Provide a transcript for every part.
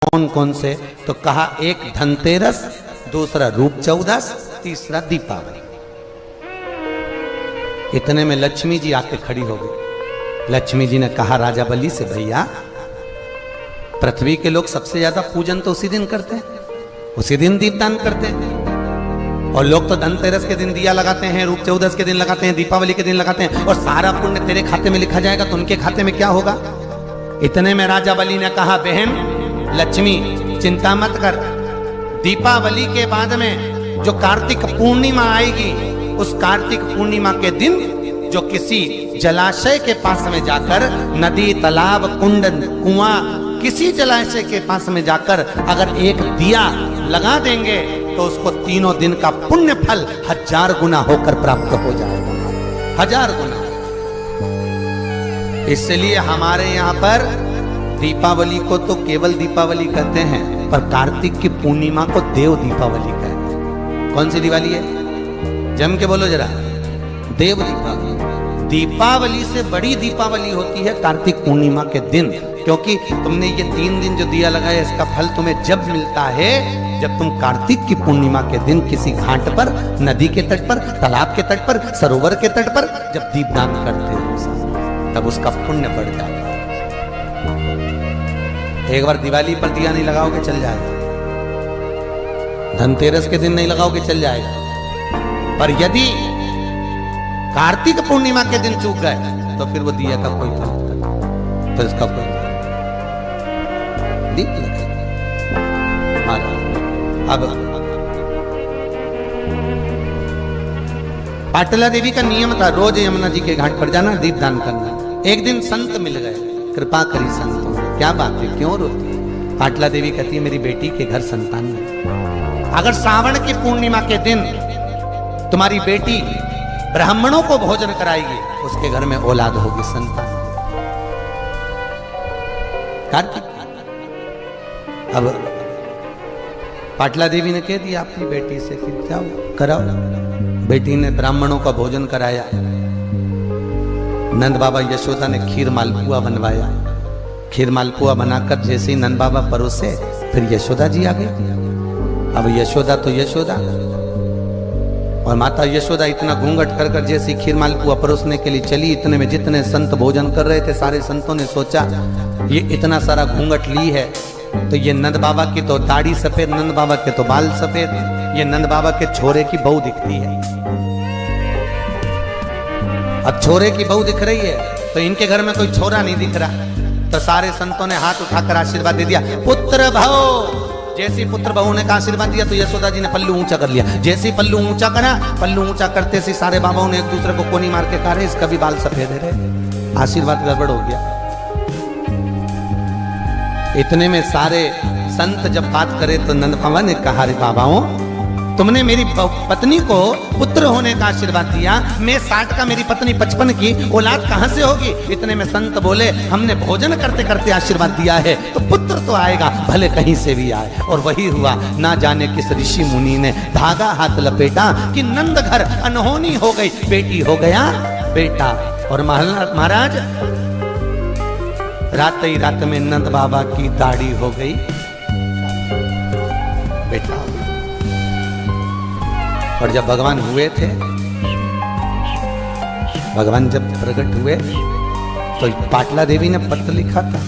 कौन कौन से? तो कहा एक धनतेरस, दूसरा रूप चौदस, तीसरा दीपावली। इतने में लक्ष्मी जी आके खड़ी हो गई। लक्ष्मी जी ने कहा राजा बलि से, भैया पृथ्वी के लोग सबसे ज्यादा पूजन तो उसी दिन करते हैं, उसी दिन दीपदान करते हैं। और लोग तो धनतेरस के दिन दिया लगाते हैं, रूप चौदस के दिन लगाते हैं, दीपावली के दिन लगाते हैं, और सारा पुण्य तेरे खाते में लिखा जाएगा, तो उनके खाते में क्या होगा? इतने में राजा बलि ने कहा, बहन लक्ष्मी चिंता मत कर, दीपावली के बाद में जो कार्तिक पूर्णिमा आएगी, उस कार्तिक पूर्णिमा के दिन जो किसी जलाशय के पास में जाकर, नदी तालाब कुंड कुआं किसी जलाशय के पास में जाकर अगर एक दिया लगा देंगे तो उसको तीनों दिन का पुण्य फल 1000 गुना होकर प्राप्त हो जाएगा, 1000 गुना। इसलिए हमारे यहाँ पर दीपावली को तो केवल दीपावली कहते हैं, पर कार्तिक की पूर्णिमा को देव दीपावली कहते हैं। कौन सी दिवाली है? जम के बोलो जरा। देव दीपावली। दीपावली से बड़ी दीपावली होती है कार्तिक पूर्णिमा के दिन, क्योंकि तुमने ये 3 दिन जो दिया लगाया, इसका फल तुम्हें जब मिलता है जब तुम कार्तिक की पूर्णिमा के दिन किसी घाट पर, नदी के तट पर, तालाब के तट पर, सरोवर के तट पर जब दीपदान करते हो, तब उसका पुण्य बढ़ जाता है। एक बार दिवाली पर दिया नहीं लगाओगे चल जाएगा, धनतेरस के दिन नहीं लगाओगे चल जाएगा, पर यदि कार्तिक पूर्णिमा के दिन चूक गए तो फिर वो दिया का कोई फल नहीं, फिर इसका कोई दीप लगे। अब पाटला देवी का नियम था, रोज यमुना जी के घाट पर जाना, दीपदान करना। एक दिन संत मिल गए, कृपा करी संतों ने, क्या बात है क्यों रोती है? पाटला देवी कहती है मेरी बेटी के घर संतान नहीं। अगर सावन की पूर्णिमा के दिन तुम्हारी बेटी ब्राह्मणों को भोजन कराएगी, उसके घर में औलाद होगी, संतान। कार्तिक। अब पाटला देवी ने कह दिया अपनी बेटी से कि जाओ कराओ। बेटी ने ब्राह्मणों का भोजन कराया। नंद बाबा यशोदा ने खीर मालपुआ बनवाया। खीर मालपुआ बनाकर जैसे ही नंद बाबा परोसे, फिर यशोदा जी आ गई। अब यशोदा तो यशोदा, और माता यशोदा इतना घूंघट कर कर जैसी खीर मालपुआ परोसने के लिए चली, इतने में जितने संत भोजन कर रहे थे, सारे संतों ने सोचा ये इतना सारा घूंघट ली है तो ये नंद बाबा की तो दाढ़ी सफेद, नंद बाबा के तो बाल सफेद, ये नंद बाबा के छोरे की बहू दिखती है। अब छोरे की बहू दिख रही है तो इनके घर में कोई छोरा नहीं दिख रहा, तो सारे संतों ने हाथ उठाकर आशीर्वाद दे दिया, पुत्र भव। जैसे पुत्र बहू ने का आशीर्वाद दिया तो यशोदा जी ने पल्लू ऊंचा कर लिया। जैसे पल्लू ऊंचा करा, पल्लू ऊंचा करते से सारे बाबाओं ने एक दूसरे को कोनी मार के कहा रहे इसका भी बाल सफेद है रे, आशीर्वाद गड़बड़ हो गया। इतने में सारे संत जब बात करे तो नंद बाबा ने कहा, रे बाबाओं तुमने मेरी पत्नी को पुत्र होने का आशीर्वाद दिया, मैं 60 का, मेरी पत्नी 55 की, औलाद कहां से होगी? इतने में संत बोले हमने भोजन करते करते आशीर्वाद दिया है तो पुत्र तो आएगा, भले कहीं से भी आए। और वही हुआ। ना जाने किस ऋषि मुनि ने धागा हाथ लपेटा कि नंद घर अनहोनी हो गई, बेटी हो गया बेटा। और महाराज रात ही रात में नंद बाबा की दाढ़ी हो गई बेटा। और जब भगवान हुए थे, भगवान जब प्रकट हुए तो पाटला देवी ने पत्र लिखा था,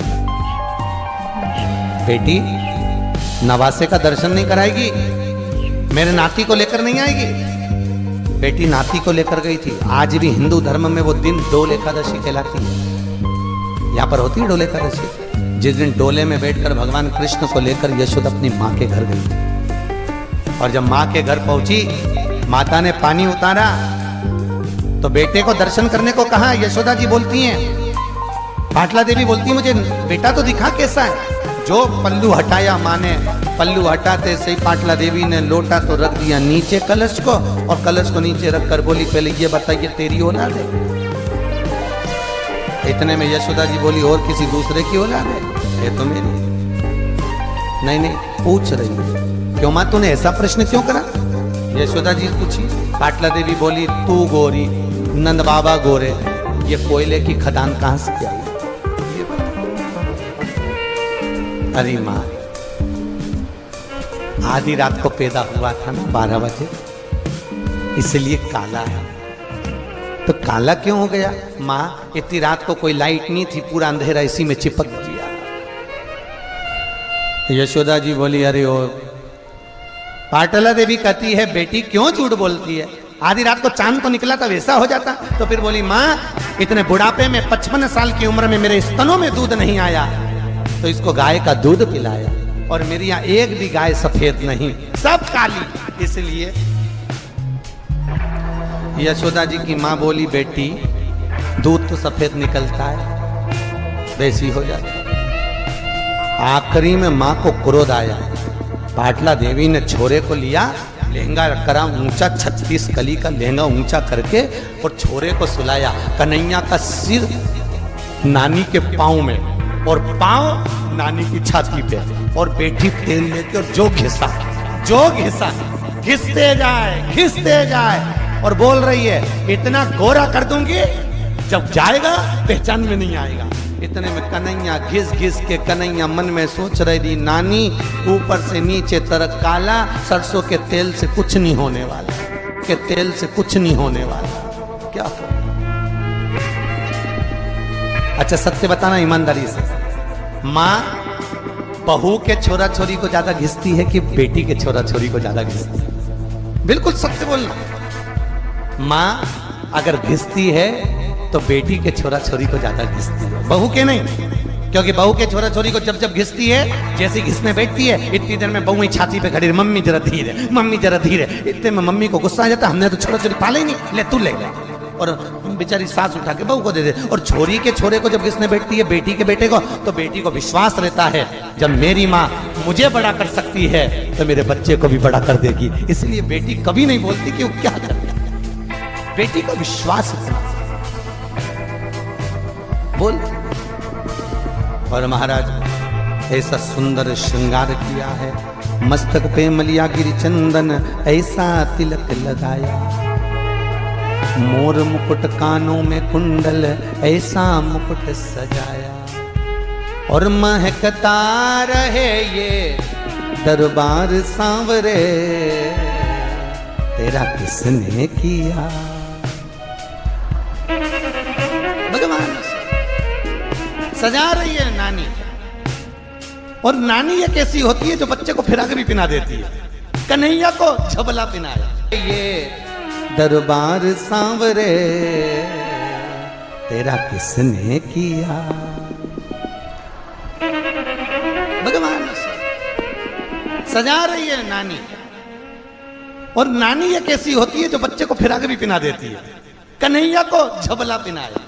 बेटी नवासे का दर्शन नहीं कराएगी, मेरे नाती को लेकर नहीं आएगी। बेटी नाती को लेकर गई थी। आज भी हिंदू धर्म में वो दिन डोल एकादशी कहलाती है। यहाँ पर होती है डोल एकादशी, जिस दिन डोले में बैठकर भगवान कृष्ण को लेकर यशोदा अपनी माँ के घर गई। और जब माँ के घर पहुंची, माता ने पानी उतारा तो बेटे को दर्शन करने को कहा। यशोदा जी बोलती हैं, पाटला देवी बोलती है मुझे बेटा तो दिखा कैसा है। जो पल्लू हटाया माँ ने, पल्लू हटाते से ही पाटला देवी ने लोटा तो रख दिया नीचे कलश को, और कलश को नीचे रखकर बोली पहले ये बताइए तेरी औलाद है? इतने में यशोदा जी बोली और किसी दूसरे की औलाद है? ये तो मेरी। नहीं नहीं पूछ रही है, क्यों माँ तूने ऐसा प्रश्न क्यों करा? यशोदा जी पूछी। पाटला देवी बोली तू गोरी, नंद बाबा गोरे, ये कोयले की खदान कहां से आई? अरे माँ आधी रात को पैदा हुआ था ना 12 बजे, इसलिए काला है। तो काला क्यों हो गया? माँ इतनी रात को कोई लाइट नहीं थी, पूरा अंधेरा, इसी में चिपक गया। यशोदा जी बोली अरे ओ, पाटला देवी कहती है बेटी क्यों झूठ बोलती है, आधी रात को चांद तो निकला था वैसा हो जाता। तो फिर बोली माँ इतने बुढ़ापे में 55 साल की उम्र में मेरे स्तनों में दूध नहीं आया, तो इसको गाय का दूध पिलाया, और मेरी यहाँ एक भी गाय सफेद नहीं, सब काली। इसलिए यशोदा जी की माँ बोली बेटी दूध तो सफेद निकलता है, वैसी हो जाती। आखिरी में माँ को क्रोध आया, पाटला देवी ने छोरे को लिया, लहंगा करा ऊंचा, 36 कली का लहंगा ऊंचा करके, और छोरे को सुलाया। कन्हैया का सिर नानी के पाँव में और पाँव नानी की छाती पे, और बेटी तेल लेके और जो घिसा घिसते जाए और बोल रही है इतना गोरा कर दूंगी जब जाएगा पहचान में नहीं आएगा। इतने में कन्हैया घिस के कन्हैया मन में सोच रही थी नानी ऊपर से नीचे तक काला, सरसों के तेल से कुछ नहीं होने वाला, के तेल से कुछ नहीं होने वाला, क्या हो? अच्छा सत्य बताना ईमानदारी से, माँ बहू के छोरा छोरी को ज्यादा घिसती है कि बेटी के छोरा छोरी को ज्यादा घिसती है? बिल्कुल सत्य बोलना। माँ अगर घिसती है तो बेटी के छोरा छोरी को ज्यादा घिसती है, बहू के नहीं। क्योंकि बहू के छोरा छोरी को जब घिसती है, जैसे घिसने बैठती है, इतनी देर में बहू ही छाती पे खड़ी, मम्मी जरा धीरे, मम्मी जरा धीरे। इतने में मम्मी को गुस्सा आ जाता, हमने तो छोरा छोरी पाले ही नहीं, ले तू ले गया, और बेचारी सास उठा के बहू को दे दे। और छोरी के छोरे को जब घिसने बैठती है बेटी के बेटे को, तो बेटी को विश्वास रहता है जब मेरी माँ मुझे बड़ा कर सकती है तो मेरे बच्चे को भी बड़ा कर देगी। इसलिए बेटी कभी नहीं बोलती कि वो क्या कर रही है, बेटी को विश्वास इतना बोल। और महाराज ऐसा सुंदर श्रृंगार किया है, मस्तक पे मलिया गिरी चंदन ऐसा तिलक लगाया, मोर मुकुट कानों में कुंडल ऐसा मुकुट सजाया, और महकता रहे ये दरबार सांवरे, तेरा किसने किया। भगवान सजा रही है नानी, और नानी ये कैसी होती है जो बच्चे को फिरा के भी पिना देती है। कन्हैया को झबला पिनाया, ये दरबार सांवरे तेरा किसने किया। भगवान सजा रही है नानी, और नानी ये कैसी होती है जो बच्चे को फिरा के भी पिना देती है। कन्हैया को झबला पिनाया,